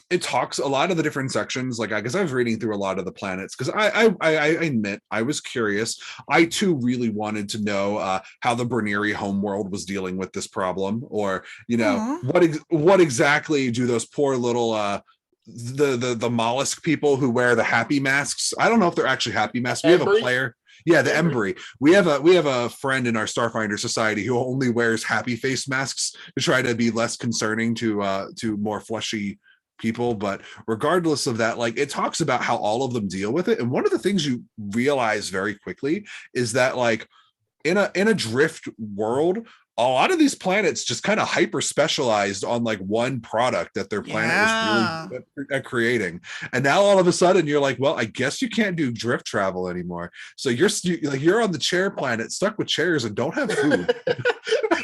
[SPEAKER 1] it talks a lot of the different sections, like I guess I was reading through a lot of the planets because I admit I was curious. I too really wanted to know how the Berneri homeworld was dealing with this problem, or you know what exactly do those poor little the mollusk people who wear the happy masks. I don't know if they're actually happy masks. We have a player. Yeah, the Embry. We have a friend in our Starfinder society who only wears happy face masks to try to be less concerning to more fleshy people. But regardless of that, like it talks about how all of them deal with it. And one of the things you realize very quickly is that like in a drift world, a lot of these planets just kind of hyper specialized on like one product that their planet was really good at creating. And now all of a sudden you're like, well, I guess you can't do drift travel anymore. So you're on the chair planet stuck with chairs and don't have food.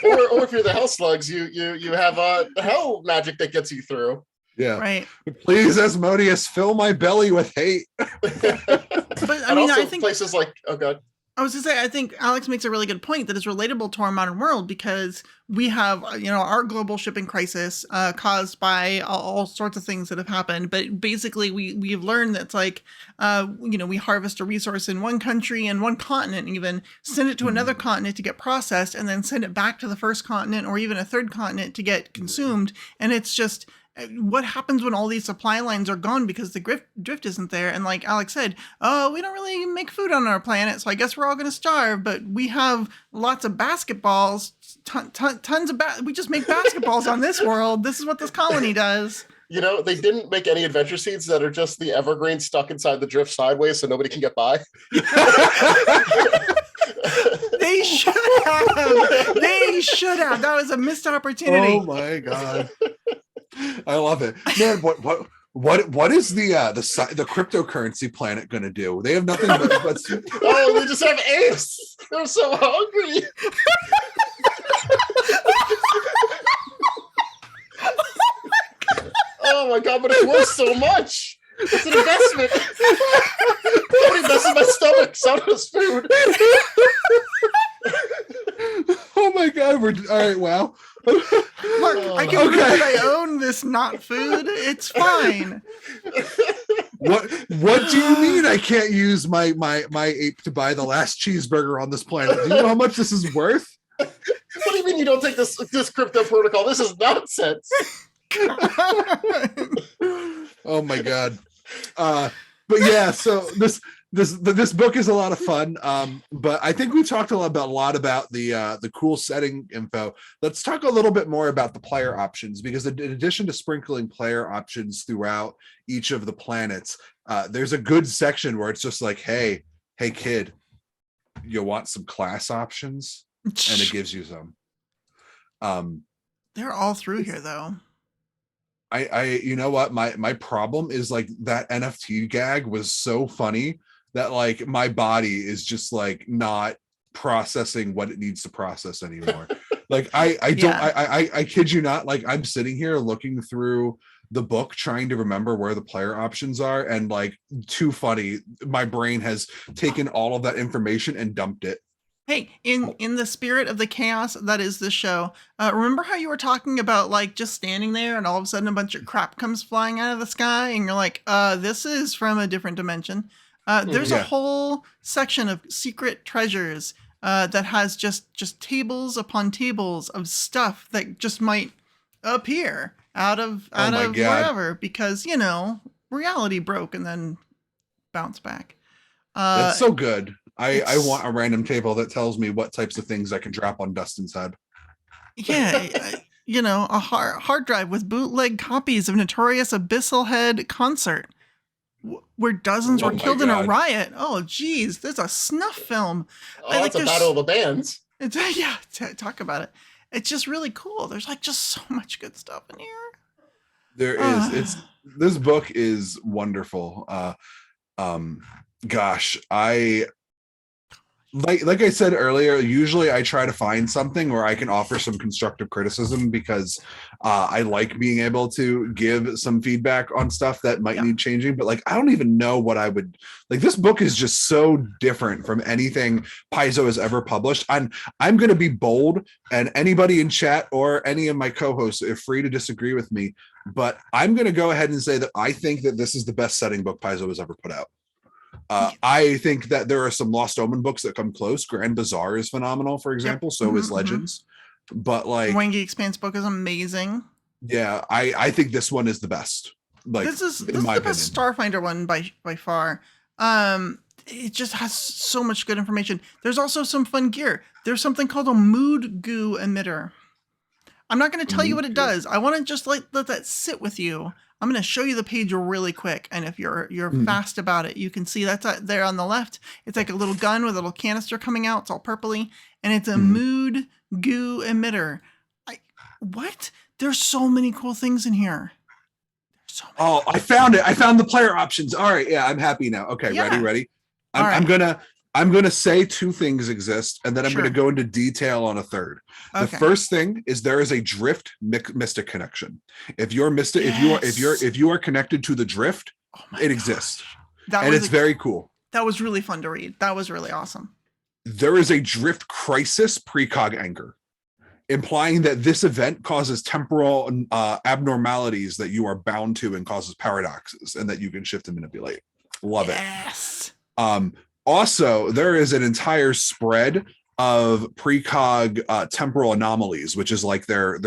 [SPEAKER 3] or if you're the hell slugs, you have hell magic that gets you through.
[SPEAKER 1] Yeah.
[SPEAKER 2] Right.
[SPEAKER 1] Please, Asmodeus, fill my belly with hate.
[SPEAKER 2] But I
[SPEAKER 3] and
[SPEAKER 2] mean,
[SPEAKER 3] also
[SPEAKER 2] I think
[SPEAKER 3] places like, oh god.
[SPEAKER 2] I was gonna say, I think Alex makes a really good point that is relatable to our modern world, because we have, our global shipping crisis caused by all sorts of things that have happened. But basically, we've learned that it's like, we harvest a resource in one country and one continent, even send it to another continent to get processed, and then send it back to the first continent or even a third continent to get consumed. And it's just, what happens when all these supply lines are gone because the drift isn't there? And like Alex said, oh, we don't really make food on our planet, so I guess we're all going to starve. But we have lots of basketballs, tons of we just make basketballs on this world. This is what this colony does.
[SPEAKER 3] They didn't make any adventure seeds that are just the evergreen stuck inside the drift sideways so nobody can get by.
[SPEAKER 2] They should have. That was a missed opportunity.
[SPEAKER 1] Oh my god. I love it, man. What is the cryptocurrency planet going to do? They have nothing but
[SPEAKER 3] oh, they just have apes. They're so hungry. Oh my god, but it's worth so much. It's an investment. Nobody messes my stomach. So does food.
[SPEAKER 1] Oh my god, we're all right. Wow.
[SPEAKER 2] Look, I can prove that I own this not food. It's fine.
[SPEAKER 1] What do you mean I can't use my ape to buy the last cheeseburger on this planet? Do you know how much this is worth?
[SPEAKER 3] What do you mean you don't take this crypto protocol? This is nonsense.
[SPEAKER 1] Oh my god. But yeah, so this book is a lot of fun. But I think we talked a lot about the cool setting info. Let's talk a little bit more about the player options, because in addition to sprinkling player options throughout each of the planets, there's a good section where it's just like, hey kid, you want some class options? And it gives you some.
[SPEAKER 2] They're all through here though.
[SPEAKER 1] I you know what, my problem is like that NFT gag was so funny that like my body is just like not processing what it needs to process anymore. Like I don't
[SPEAKER 2] Yeah.
[SPEAKER 1] I kid you not, like I'm sitting here looking through the book trying to remember where the player options are, and like, too funny, my brain has taken all of that information and dumped it.
[SPEAKER 2] Hey, in the spirit of the chaos that is this show, remember how you were talking about like just standing there and all of a sudden a bunch of crap comes flying out of the sky and you're like, this is from a different dimension. There's a
[SPEAKER 1] Yeah.
[SPEAKER 2] whole section of secret treasures that has just tables upon tables of stuff that just might appear out of
[SPEAKER 1] Oh my God.
[SPEAKER 2] wherever, because reality broke and then bounce back.
[SPEAKER 1] That's so good. I
[SPEAKER 2] it's-
[SPEAKER 1] want a random table that tells me what types of things I can drop on Dustin's head.
[SPEAKER 2] Yeah, a hard drive with bootleg copies of Notorious Abyssal Head concert, where dozens
[SPEAKER 1] Oh
[SPEAKER 2] were
[SPEAKER 1] my
[SPEAKER 2] killed in a
[SPEAKER 1] God.
[SPEAKER 2] riot. Oh, geez, there's a snuff film.
[SPEAKER 3] Oh, it's a battle of the bands.
[SPEAKER 2] Yeah, talk about it. It's just really cool. There's like just so much good stuff in here.
[SPEAKER 1] There is. This book is wonderful. Gosh, I like I said earlier, usually I try to find something where I can offer some constructive criticism, because I like being able to give some feedback on stuff that might need changing. But like, I don't even know what I would like. This book is just so different from anything Paizo has ever published. I'm going to be bold, and anybody in chat or any of my co-hosts are free to disagree with me, but I'm going to go ahead and say that I think that this is the best setting book Paizo has ever put out. I think that there are some Lost Omen books that come close. Grand Bazaar is phenomenal, for example. So is Legends. But like,
[SPEAKER 2] Wangy Expanse book is amazing.
[SPEAKER 1] Yeah, I think this one is the best. Like,
[SPEAKER 2] this is
[SPEAKER 1] in my
[SPEAKER 2] the
[SPEAKER 1] opinion.
[SPEAKER 2] best Starfinder one by far. It just has so much good information. There's also some fun gear. There's something called a mood goo emitter. I'm not going to tell you what it does. I want to just let that sit with you. I'm going to show you the page really quick, and if you're fast about it, you can see that's there on the left. It's like a little gun with a little canister coming out. It's all purpley, and it's a mood goo emitter. What? There's so many cool things in here.
[SPEAKER 1] Oh, I found it. I found the player options. All right, yeah, I'm happy now. Okay,
[SPEAKER 2] Yeah.
[SPEAKER 1] ready.
[SPEAKER 2] All right.
[SPEAKER 1] I'm gonna say two things exist, and then I'm gonna go into detail on a third.
[SPEAKER 2] Okay.
[SPEAKER 1] The first thing is there is a drift mystic connection. If you're mystic, if you are connected to the drift, it exists, and it's very cool.
[SPEAKER 2] That was really fun to read. That was really awesome.
[SPEAKER 1] There is a drift crisis precog anger, implying that this event causes temporal abnormalities that you are bound to and causes paradoxes, and that you can shift and manipulate. Love it.
[SPEAKER 2] Yes.
[SPEAKER 1] Also, there is an entire spread of precog temporal anomalies, which is like their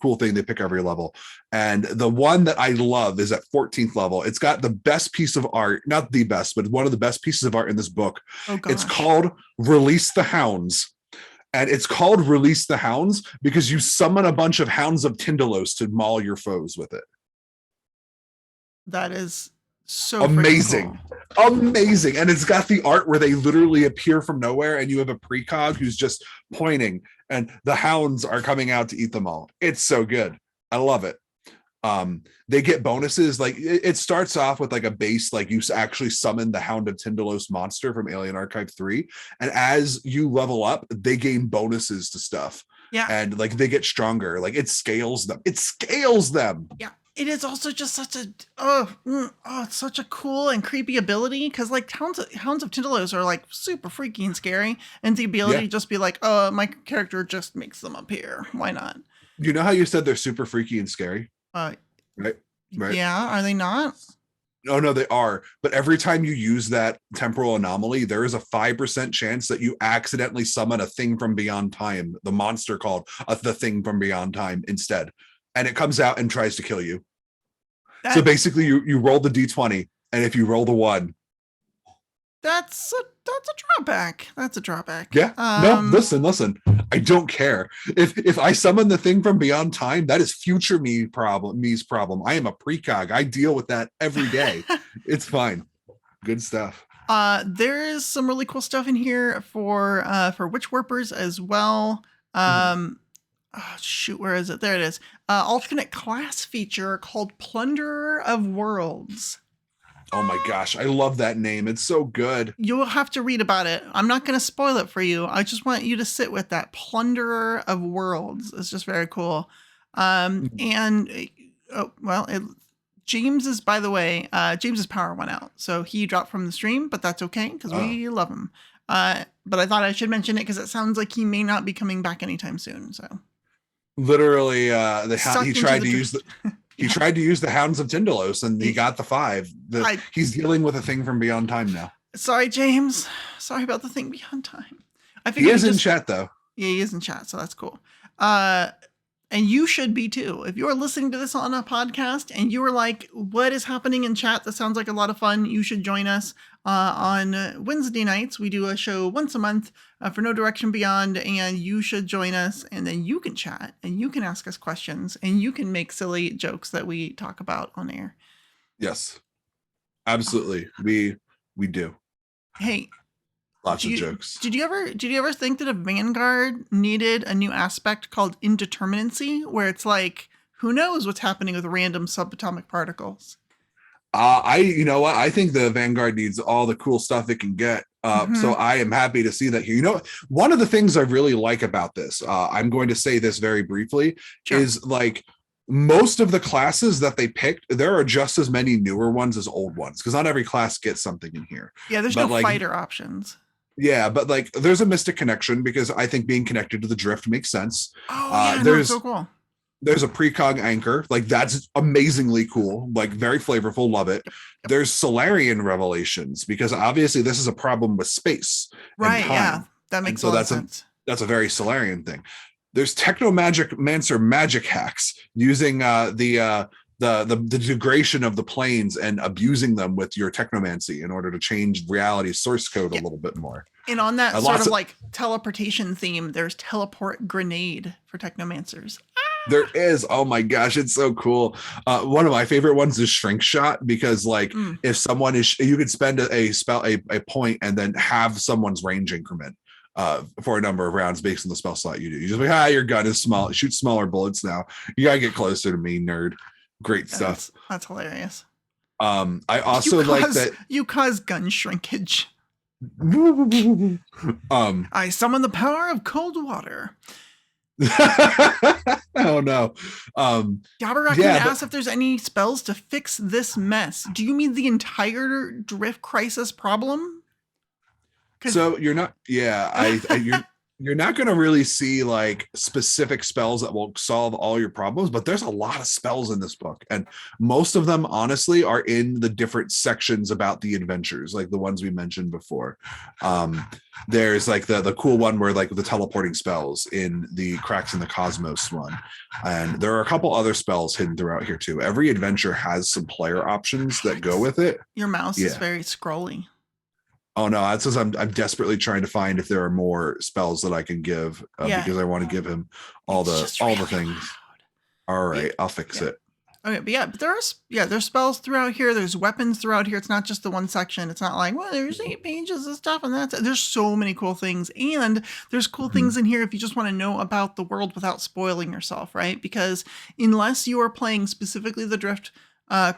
[SPEAKER 1] cool thing they pick every level. And the one that I love is at 14th level. It's got the best piece of art, not the best, but one of the best pieces of art in this book.
[SPEAKER 2] Oh, gosh.
[SPEAKER 1] It's called Release the Hounds. And it's called Release the Hounds because you summon a bunch of Hounds of Tyndalos to maul your foes with it.
[SPEAKER 2] That is so
[SPEAKER 1] amazing.
[SPEAKER 2] Cool.
[SPEAKER 1] Amazing. And it's got the art where they literally appear from nowhere, and you have a precog who's just pointing, and the hounds are coming out to eat them all. It's so good. I love it. They get bonuses. Like, it starts off with like a base, like you actually summon the Hound of Tyndalos monster from Alien Archive 3. And as you level up, they gain bonuses to stuff.
[SPEAKER 2] Yeah.
[SPEAKER 1] And like they get stronger. Like, it scales them. It scales them.
[SPEAKER 2] Yeah. It is also just such a it's such a cool and creepy ability, because like Hounds of Tyndalos are like super freaky and scary, and the ability to just be like, oh, my character just makes them appear. Why not?
[SPEAKER 1] You know how you said they're super freaky and scary?
[SPEAKER 2] Right.
[SPEAKER 1] Right.
[SPEAKER 2] Yeah. Are they not?
[SPEAKER 1] Oh, no, they are. But every time you use that temporal anomaly, there is a 5% chance that you accidentally summon a thing from beyond time, the monster called the thing from beyond time instead. And it comes out and tries to kill you. So basically, you roll the d20, and if you roll the 1,
[SPEAKER 2] that's a drawback. That's a drawback.
[SPEAKER 1] yeah. No, listen. I don't care. If I summon the thing from beyond time, that is future me's problem. I am a precog. I deal with that every day. It's fine. Good stuff.
[SPEAKER 2] There is some really cool stuff in here for witch warpers as well. Oh, shoot, where is it? There it is. Alternate class feature called Plunderer of Worlds.
[SPEAKER 1] Oh my gosh, I love that name. It's so good.
[SPEAKER 2] You'll have to read about it. I'm not going to spoil it for you. I just want you to sit with that. Plunderer of Worlds. It's just very cool. James's, by the way, James's power went out. So he dropped from the stream, but that's okay because we love him. But I thought I should mention it because it sounds like he may not be coming back anytime soon. So
[SPEAKER 1] literally, he tried to use the... He tried to use the Hounds of Tyndalos, and he got the 5. He's dealing with a thing from beyond time now.
[SPEAKER 2] Sorry, James. Sorry about the thing beyond time.
[SPEAKER 1] He is in chat, though.
[SPEAKER 2] Yeah, he is in chat, so that's cool. And you should be, too. If you are listening to this on a podcast, and you are like, what is happening in chat? That sounds like a lot of fun. You should join us on Wednesday nights. We do a show once a month for No Direction Beyond, and you should join us, and then you can chat, and you can ask us questions, and you can make silly jokes that we talk about on air.
[SPEAKER 1] Yes, absolutely. We do.
[SPEAKER 2] Hey,
[SPEAKER 1] lots of jokes.
[SPEAKER 2] Did you ever think that a Vanguard needed a new aspect called indeterminacy, where it's like, who knows what's happening with random subatomic particles?
[SPEAKER 1] You know what? I think the Vanguard needs all the cool stuff it can get. So I am happy to see that here. You know, one of the things I really like about this, I'm going to say this very briefly, is like most of the classes that they picked, there are just as many newer ones as old ones, because not every class gets something in here.
[SPEAKER 2] Yeah, there's no fighter options.
[SPEAKER 1] Yeah, but like there's a mystic connection because I think being connected to the drift makes sense.
[SPEAKER 2] Oh, there's so cool.
[SPEAKER 1] There's a precog anchor, like that's amazingly cool, like very flavorful, love it. Yep. There's Solarian revelations because obviously this is a problem with space.
[SPEAKER 2] Right, yeah, that makes a lot of sense.
[SPEAKER 1] That's a very Solarian thing. There's Technomancer magic hacks using the degradation of the planes and abusing them with your technomancy in order to change reality's source code a little bit more.
[SPEAKER 2] And on that sort of like teleportation theme, there's teleport grenade for technomancers.
[SPEAKER 1] There is. Oh my gosh, it's so cool. One of my favorite ones is shrink shot because like if someone is, you could spend a point and then have someone's range increment for a number of rounds based on the spell slot you do. You just like, your gun is small. Shoot smaller bullets now. You gotta get closer to me, nerd. Great stuff.
[SPEAKER 2] That's hilarious.
[SPEAKER 1] I also like that
[SPEAKER 2] you cause gun shrinkage. I summon the power of cold water.
[SPEAKER 1] Oh no.
[SPEAKER 2] Jabberwocky asks if there's any spells to fix this mess. Do you mean the entire drift crisis problem?
[SPEAKER 1] So you're not, you're not going to really see like specific spells that will solve all your problems, but there's a lot of spells in this book, and most of them honestly are in the different sections about the adventures, like the ones we mentioned before. There's like the cool one where like the teleporting spells in the Cracks in the Cosmos one, and there are a couple other spells hidden throughout here too. Every adventure has some player options that go with it.
[SPEAKER 2] Your mouse is very scrolly.
[SPEAKER 1] Oh no, that's because I'm desperately trying to find if there are more spells that I can give because I want to give him all the things. Loud. All right, I'll fix it.
[SPEAKER 2] Okay, but there's spells throughout here. There's weapons throughout here. It's not just the one section. It's not like, well, there's 8 pages of stuff and that's it. There's so many cool things, and there's cool things in here if you just want to know about the world without spoiling yourself, right? Because unless you are playing specifically the Drift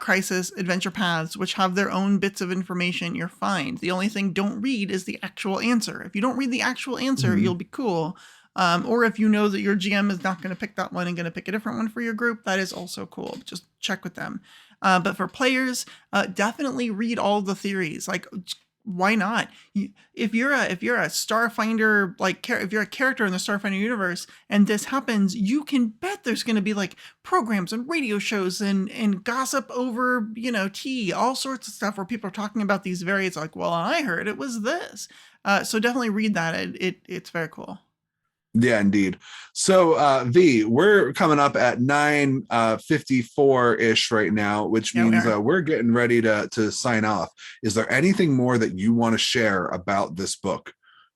[SPEAKER 2] Crisis adventure paths, which have their own bits of information, you're fine. The only thing don't read is the actual answer. If you don't read the actual answer, you'll be cool. Or if you know that your GM is not going to pick that one and going to pick a different one for your group, that is also cool. Just check with them. But for players, definitely read all the theories. Like, why not? If you're a Starfinder, like if you're a character in the Starfinder universe and this happens, you can bet there's going to be like programs and radio shows and gossip over, tea, all sorts of stuff where people are talking about these variants. Like, well, I heard it was this. So definitely read that. It's very cool.
[SPEAKER 1] Yeah, indeed. So V, we're coming up at 9:54-ish right now, which
[SPEAKER 2] Yeah, we
[SPEAKER 1] means
[SPEAKER 2] are.
[SPEAKER 1] we're getting ready to sign off. Is there anything more that you want to share about this book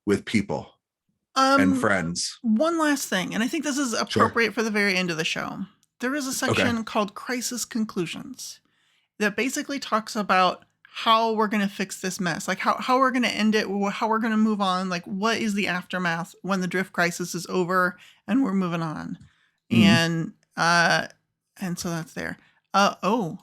[SPEAKER 1] with people and
[SPEAKER 2] Um,
[SPEAKER 1] friends?
[SPEAKER 2] One last thing, and I think this is
[SPEAKER 1] Sure.
[SPEAKER 2] appropriate for the very end of the show. There is a
[SPEAKER 1] Okay.
[SPEAKER 2] section called Crisis Conclusions that basically talks about how we're going to fix this mess, like how we're going to end it, how we're going to move on, like what is the aftermath when the drift crisis is over and we're moving on.
[SPEAKER 1] Mhm.
[SPEAKER 2] And so that's there. Oh.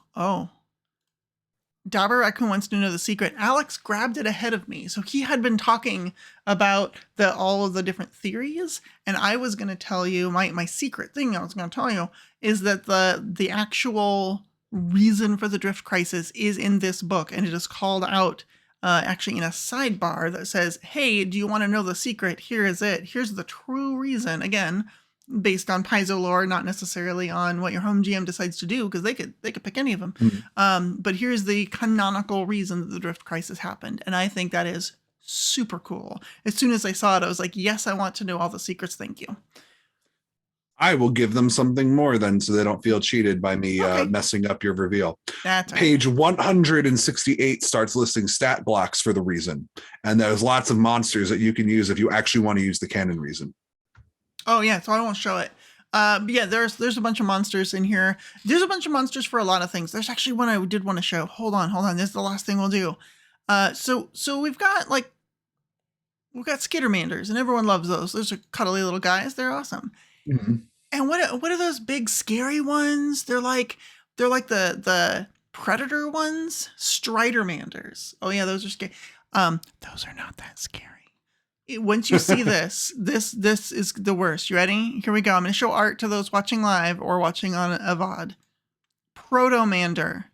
[SPEAKER 2] Dabber Raccoon wants to know the secret. Alex grabbed it ahead of me. So he had been talking about all of the different theories, and I was going to tell you my secret thing I was going to tell you is that the actual reason for the drift crisis is in this book, and it is called out actually in a sidebar that says, "Hey, do you want to know the secret? Here is it. Here's the true reason." Again, based on Paizo lore, not necessarily on what your home GM decides to do, because they could pick any of them. But here's the canonical reason that the drift crisis happened, and I think that is super cool. As soon as I saw it, I was like, yes, I want to know all the secrets. Thank you.
[SPEAKER 1] I will give them something more then, so they don't feel cheated by me
[SPEAKER 2] Okay.
[SPEAKER 1] messing up your reveal.
[SPEAKER 2] That's right.
[SPEAKER 1] Page 168 starts listing stat blocks for the reason, and there's lots of monsters that you can use if you actually want to use the canon reason.
[SPEAKER 2] Oh yeah, so I won't show it. But yeah, there's a bunch of monsters in here. There's a bunch of monsters for a lot of things. There's actually one I did want to show. Hold on. This is the last thing we'll do. So we've got Skittermanders, and everyone loves those. Those are cuddly little guys. They're awesome.
[SPEAKER 1] Mm-hmm.
[SPEAKER 2] And what are those big scary ones? They're like the predator ones, Stridermanders. Oh yeah, those are scary. Those are not that scary. Once you see this is the worst. You ready? Here we go. I'm going to show art to those watching live or watching on Avad. Protomander.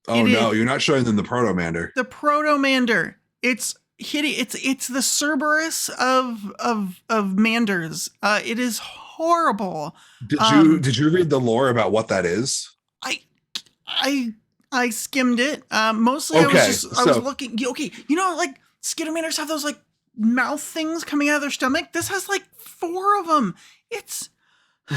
[SPEAKER 1] Oh no, you're not showing them the Protomander.
[SPEAKER 2] The Protomander. It's hideous. It's the Cerberus of Manders. It is horrible.
[SPEAKER 1] Did you read the lore about what that is?
[SPEAKER 2] I skimmed it. Mostly
[SPEAKER 1] okay,
[SPEAKER 2] I was looking. Okay, you know, like Skittermanders have those like mouth things coming out of their stomach. This has like 4 of them. It's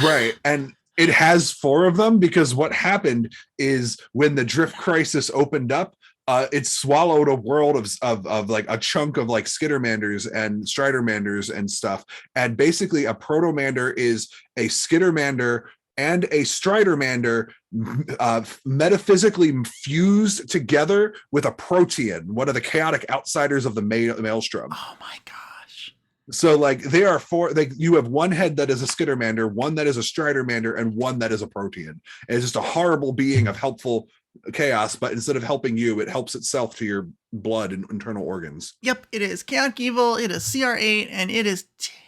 [SPEAKER 1] right, and it has 4 of them because what happened is when the drift crisis opened up, it swallowed a world of like a chunk of like Skittermanders and Stridermanders and stuff. And basically, a Protomander is a Skittermander and a Stridermander metaphysically fused together with a Protean, one of the chaotic outsiders of the Maelstrom.
[SPEAKER 2] Oh my gosh.
[SPEAKER 1] So like they are 4, like you have one head that is a Skittermander, one that is a Stridermander, and one that is a Protean. And it's just a horrible being of helpful chaos, but instead of helping you, it helps itself to your blood and internal organs.
[SPEAKER 2] Yep, it is chaotic evil. It is CR8, and it is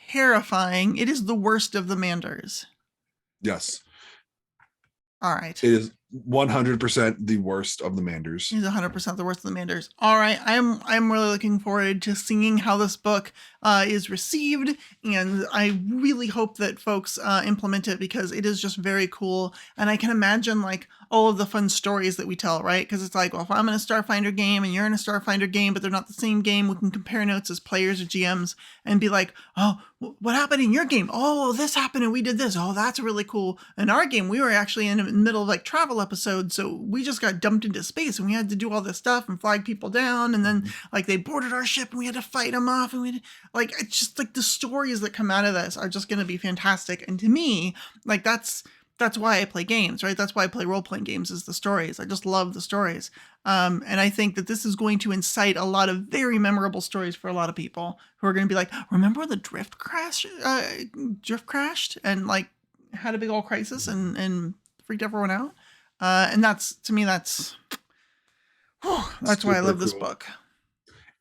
[SPEAKER 2] terrifying. It is the worst of the Manders.
[SPEAKER 1] Yes.
[SPEAKER 2] All right.
[SPEAKER 1] It is 100% the worst of the Manders.
[SPEAKER 2] He's 100% the worst of the Manders. All right, I'm really looking forward to seeing how this book is received, and I really hope that folks implement it because it is just very cool. And I can imagine like all of the fun stories that we tell, right? Because it's like, well, if I'm in a Starfinder game and you're in a Starfinder game, but they're not the same game, we can compare notes as players or GMs and be like, oh, what happened in your game? Oh, this happened and we did this. Oh, that's really cool. In our game, we were actually in the middle of like travel episodes, so we just got dumped into space and we had to do all this stuff and flag people down, and then like they boarded our ship and we had to fight them off, and it's just like the stories that come out of this are just going to be fantastic. And to me, like that's why I play games, right? That's why I play role-playing games, is the stories. I just love the stories. And I think that this is going to incite a lot of very memorable stories for a lot of people who are going to be like, remember when the drift crashed and like had a big old crisis and freaked everyone out? And that's why I love this book.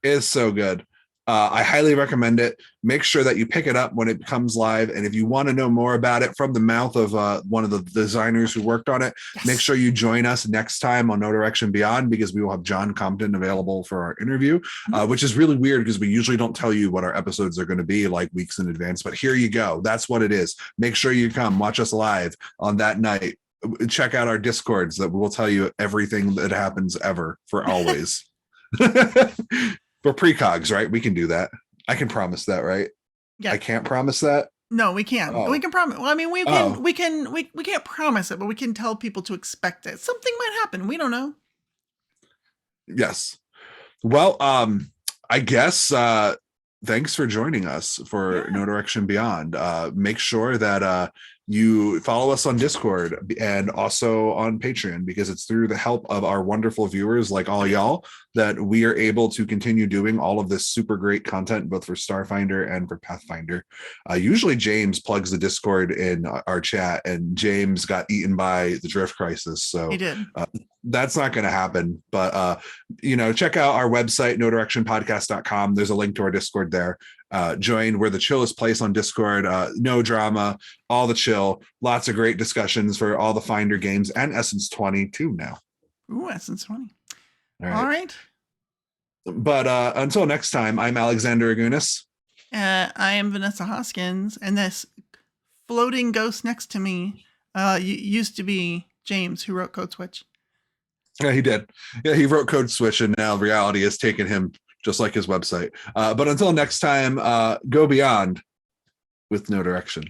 [SPEAKER 1] It's so good. I highly recommend it. Make sure that you pick it up when it comes live. And if you want to know more about it from the mouth of one of the designers who worked on it, yes, make sure you join us next time on No Direction Beyond, because we will have John Compton available for our interview, which is really weird because we usually don't tell you what our episodes are going to be like weeks in advance. But here you go. That's what it is. Make sure you come watch us live on that night. Check out our Discords that will tell you everything that happens ever for always. We're precogs, right? We can do that. I can promise that, right?
[SPEAKER 2] Yeah.
[SPEAKER 1] I can't promise that.
[SPEAKER 2] No, we can.
[SPEAKER 1] Oh.
[SPEAKER 2] We can promise. Well, I mean, we
[SPEAKER 1] Oh.
[SPEAKER 2] can. We can. We can't promise it, but we can tell people to expect it. Something might happen. We don't know.
[SPEAKER 1] Yes. Well, I guess thanks for joining us for
[SPEAKER 2] Yeah.
[SPEAKER 1] No Direction Beyond. Make sure that you follow us on Discord and also on Patreon, because it's through the help of our wonderful viewers like all y'all that we are able to continue doing all of this super great content, both for Starfinder and for Pathfinder. Usually James plugs the Discord in our chat, and James got eaten by the Drift Crisis. So
[SPEAKER 2] He did.
[SPEAKER 1] that's not going to happen. But, check out our website, nodirectionpodcast.com. There's a link to our Discord there. Join. We're the chillest place on Discord. No drama, all the chill, lots of great discussions for all the Finder games and Essence 22 now.
[SPEAKER 2] Ooh, Essence 20.
[SPEAKER 1] All right. But until next time, I'm Alexander Agunas.
[SPEAKER 2] I am Vanessa Hoskins, and this floating ghost next to me used to be James, who wrote Code Switch.
[SPEAKER 1] Yeah, he did. Yeah, he wrote Code Switch, and now reality has taken him, just like his website. But until next time, go beyond with No Direction.